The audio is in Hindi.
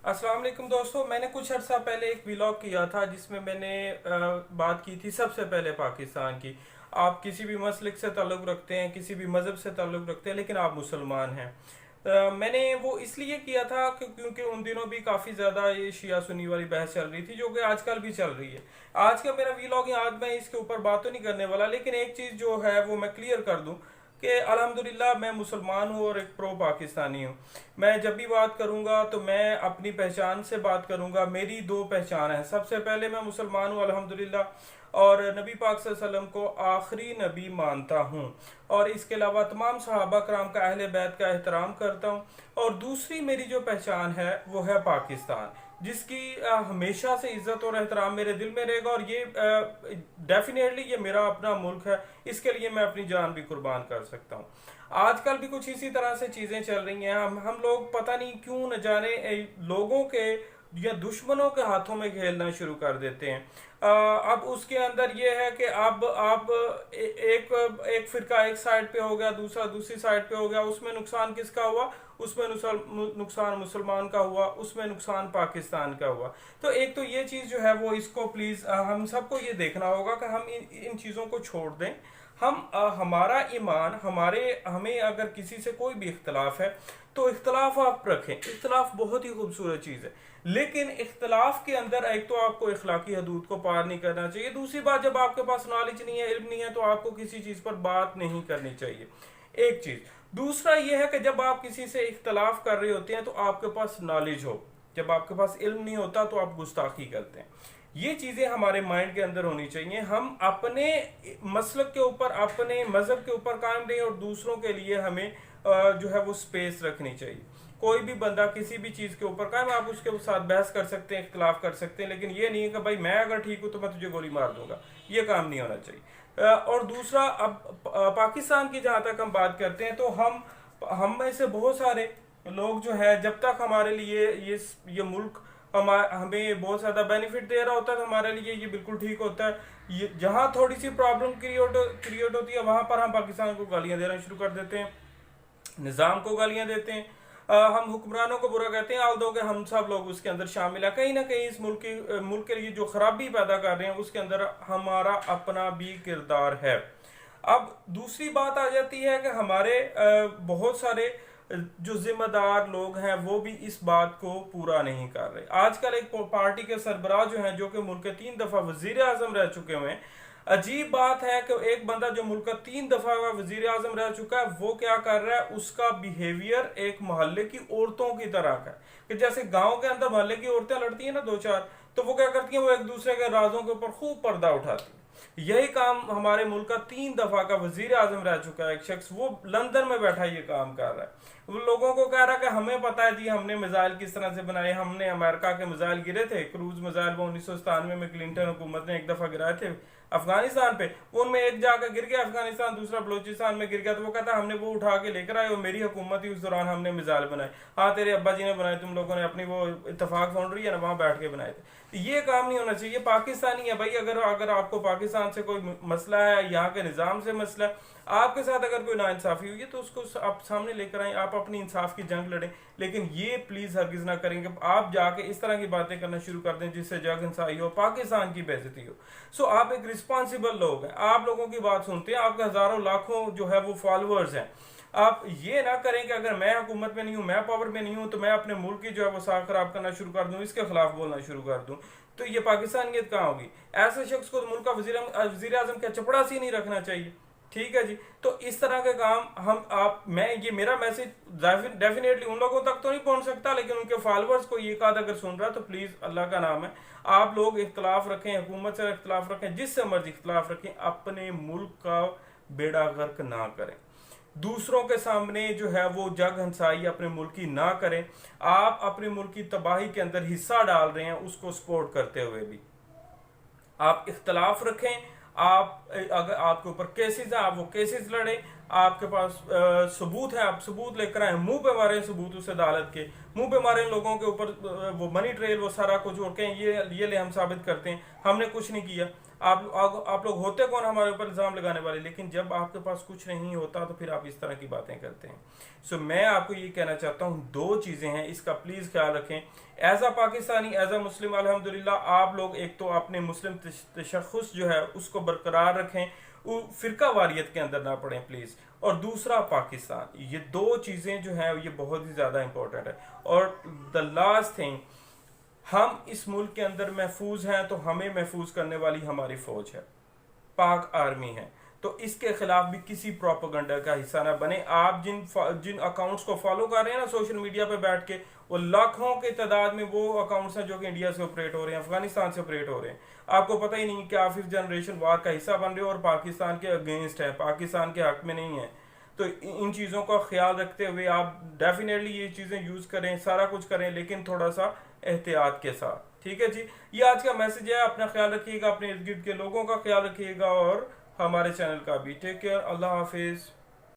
अस्सलाम वालेकुम दोस्तों, मैंने कुछ अर्सा पहले एक व्लॉग किया था जिसमें मैंने बात की थी सबसे पहले पाकिस्तान की। आप किसी भी मसलिक से ताल्लुक़ रखते हैं, किसी भी मज़हब से ताल्लुक़ रखते हैं, लेकिन आप मुसलमान हैं। मैंने वो इसलिए किया था क्योंकि उन दिनों भी काफ़ी ज़्यादा ये शिया सुन्नी वाली बहस चल रही थी, जो कि आजकल भी चल रही है। आज का मेरा व्लॉग, आज मैं इसके ऊपर बात तो नहीं करने वाला, लेकिन एक चीज़ जो है वो मैं क्लियर कर दूं कि अल्हम्दुलिल्लाह मैं मुसलमान हूँ और एक प्रो पाकिस्तानी हूँ। मैं जब भी बात करूँगा तो मैं अपनी पहचान से बात करूँगा। मेरी दो पहचान है। सबसे पहले मैं मुसलमान हूँ अल्हम्दुलिल्लाह, और नबी पाक सल्लल्लाहु अलैहि वसल्लम को आखिरी नबी मानता हूँ, और इसके अलावा तमाम सहाबा कराम का, अहले बैत का एहतराम करता हूँ। और दूसरी मेरी जो पहचान है वो है पाकिस्तान, जिसकी हमेशा से इज्जत और एहतराम मेरे दिल में रहेगा। और ये डेफिनेटली ये मेरा अपना मुल्क है, इसके लिए मैं अपनी जान भी कुर्बान कर सकता हूँ। आजकल भी कुछ इसी तरह से चीजें चल रही हैं। हम लोग पता नहीं क्यों न जाने लोगों के या दुश्मनों के हाथों में खेलना शुरू कर देते हैं। अब उसके अंदर ये है कि अब आप एक एक फिरका एक साइड पे हो गया, दूसरा दूसरी साइड पे हो गया। उसमें नुकसान किसका हुआ? उसमें नुकसान मुसलमान का हुआ, उसमें नुकसान पाकिस्तान का हुआ। तो एक तो ये चीज जो है वो, इसको प्लीज हम सबको ये देखना होगा कि हम इन चीजों को छोड़ दें। हमारा ईमान, हमें अगर किसी से कोई भी इख्तलाफ है तो इख्तलाफ आप रखें। इख्तलाफ बहुत ही खूबसूरत चीज़ है, लेकिन इख्तलाफ के अंदर एक तो आपको इखलाकी हदूद को पार नहीं करना चाहिए। दूसरी बात, जब आपके पास नॉलेज नहीं है, इल्म नहीं है, तो आपको किसी चीज़ पर बात नहीं करनी चाहिए। एक चीज़। दूसरा यह है कि जब आप किसी से इख्तलाफ कर रहे होते हैं तो आपके पास नॉलेज हो। जब आपके पास इल्म नहीं होता तो आप गुस्ताखी करते हैं। ये चीजें हमारे माइंड के अंदर होनी चाहिए। हम अपने मसलक के ऊपर, अपने मजहब के ऊपर कायम रहें, और दूसरों के लिए हमें जो है वो स्पेस रखनी चाहिए। कोई भी बंदा किसी भी चीज के ऊपर कायम, आप उसके साथ बहस कर सकते हैं, इख्तलाफ कर सकते हैं, लेकिन ये नहीं है कि भाई मैं अगर ठीक हूं तो मैं तुझे गोली मार दूंगा। ये काम नहीं होना चाहिए। और दूसरा, अब पाकिस्तान की जहां तक हम बात करते हैं, तो हम में से बहुत सारे लोग जो है, जब तक हमारे लिए ये मुल्क हमें बहुत ज्यादा बेनिफिट दे रहा होता है तो हमारे लिए ये बिल्कुल ठीक होता है। ये जहां थोड़ी सी प्रॉब्लम क्रिएट होती है, वहां पर हम पाकिस्तान को गालियां देना शुरू कर देते हैं, निज़ाम को गालियां देते हैं, हम हुक्मरानों को बुरा कहते हैं। आल दो कि हम सब लोग उसके अंदर शामिल है। कहीं ना कहीं इस मुल्क के लिए जो खराबी पैदा कर रहे हैं, उसके अंदर हमारा अपना भी किरदार है। अब दूसरी बात आ जाती है कि हमारे बहुत सारे जो जिम्मेदार लोग हैं वो भी इस बात को पूरा नहीं कर रहे। आजकल एक पार्टी के सरबराह जो हैं, जो कि मुल्क के 3 दफा वजीर आजम रह चुके हुए हैं। अजीब बात है कि एक बंदा जो मुल्क का 3 दफा वजीर आजम रह चुका है, वो क्या कर रहा है? उसका बिहेवियर एक मोहल्ले की औरतों की तरह का है। कि जैसे गांव के अंदर मोहल्ले की औरतें लड़ती हैं ना दो चार, तो वो क्या करती हैं? वो एक दूसरे के राजों के ऊपर खूब पर्दा उठाती हैं। यही काम हमारे मुल्क का 3 दफा का वजीर आजम रह चुका है एक शख्स, वो लंदन में बैठा ये काम कर रहा है। वो लोगों को कह रहा है कि हमें पता है जी, हमने मिसाइल किस तरह से बनाए, हमने अमेरिका के मिसाइल गिरे थे, क्रूज मिसाइल, वो 1997 में क्लिंटन हुकूमत ने एक दफा गिराए थे अफगानिस्तान पे। उनमें एक जाकर गिर गया अफगानिस्तान, दूसरा बलोचिस्तान में गिर गया। तो वो कहता है हमने वो उठा के लेकर आए और मेरी हुकूमत ही, उस दौरान हमने मिसाइल बनाए। हाँ, तेरे अब्बा जी ने बनाए, तुम लोगों ने अपनी वो इत्तेफाक फाउंड्री है ना, वहां बैठ के बनाए थे। ये काम नहीं होना चाहिए। पाकिस्तानी है भाई, अगर आपको पाकिस्तान से कोई मसला है, यहाँ के निज़ाम से मसला है, आपके साथ अगर कोई नाइंसाफी हुई है, तो उसको आप सामने लेकर आए, आप अपनी इंसाफ की जंग लड़ें। लेकिन ये प्लीज हरगिज ना करेंगे आप जाके इस तरह की बातें करना शुरू कर दें जिससे जग हिंसाई हो, पाकिस्तान की बेइज्जती हो। सो आप एक रिस्पॉन्सिबल लोग हैं, आप लोगों की बात सुनते हैं, आपके हजारों लाखों जो है वो फॉलोअर्स हैं। आप ये ना करें कि अगर मैं हुकूमत में नहीं हूं, मैं पावर में नहीं हूं, तो मैं अपने मुल्क की जो है वो साख खराब करना शुरू कर दूं, इसके खिलाफ बोलना शुरू कर दूं। तो ये पाकिस्तानियत कहाँ होगी? ऐसे शख्स को मुल्क का वजीर आजम का चपड़ासी नहीं रखना चाहिए। ठीक है जी। तो इस तरह के काम ये मेरा मैसेज डेफिनेटली उन लोगों तक तो नहीं पहुंच सकता, लेकिन उनके फॉलोअर्स को ये कहा अगर सुन रहा, तो प्लीज अल्लाह का नाम है, आप लोग इख्तलाफ रखें, हुकूमत से इख्तलाफ रखें, जिससे मर्जी इख्तलाफ रखें, अपने मुल्क का बेड़ा गर्क ना करें। दूसरों के सामने जो है वो जग हंसाई अपने मुल्क की ना करें। आप अपने मुल्क की तबाही के अंदर हिस्सा डाल रहे हैं, उसको सपोर्ट करते हुए भी आप इख्तलाफ रखें। आप अगर आपके ऊपर केसेस है, आप वो केसेस लड़ें। आपके पास सबूत है, आप सबूत लेकर आए, मुंह पे मारे सबूत उस अदालत के, मुंह पे मारे लोगों के ऊपर वो मनी ट्रेल वो सारा कुछ, और कहें ये ले हम साबित करते हैं हमने कुछ नहीं किया। आप लोग होते कौन हमारे ऊपर इल्जाम लगाने वाले? लेकिन जब आपके पास कुछ नहीं होता तो फिर आप इस तरह की बातें करते हैं। सो मैं आपको ये कहना चाहता हूँ, दो चीजें हैं, इसका प्लीज ख्याल रखें। As a Pakistani, as a Muslim, अल्हम्दुलिल्लाह आप लोग एक तो अपने मुस्लिम तशख़्ख़ुस जो है उसको बरकरार रखें, वो फिरका वारियत के अंदर ना पड़ें प्लीज। और दूसरा पाकिस्तान, ये दो चीजें जो हैं ये बहुत ही ज्यादा इंपॉर्टेंट है। और द लास्ट थिंग, हम इस मुल्क के अंदर महफूज हैं तो हमें महफूज करने वाली हमारी फौज है, पाक आर्मी है। तो इसके खिलाफ भी किसी प्रोपेगेंडा का हिस्सा ना बने। आप जिन जिन अकाउंट्स को फॉलो कर रहे हैं ना सोशल मीडिया पे बैठ के, वो लाखों के तादाद में वो अकाउंट्स हैं जो कि इंडिया से ऑपरेट हो रहे हैं, अफगानिस्तान से ऑपरेट हो रहे हैं। आपको पता ही नहीं कि आप 5th जनरेशन वार का हिस्सा बन रहे हो और पाकिस्तान के अगेंस्ट है, पाकिस्तान के हक में नहीं है। तो इन चीज़ों का ख्याल रखते हुए आप डेफिनेटली ये चीज़ें यूज़ करें, सारा कुछ करें, लेकिन थोड़ा सा एहतियात के साथ। ठीक है जी, ये आज का मैसेज है। अपना ख्याल रखिएगा, अपने इर्द गिर्द के लोगों का ख्याल रखिएगा और हमारे चैनल का भी। टेक केयर, अल्लाह हाफिज़।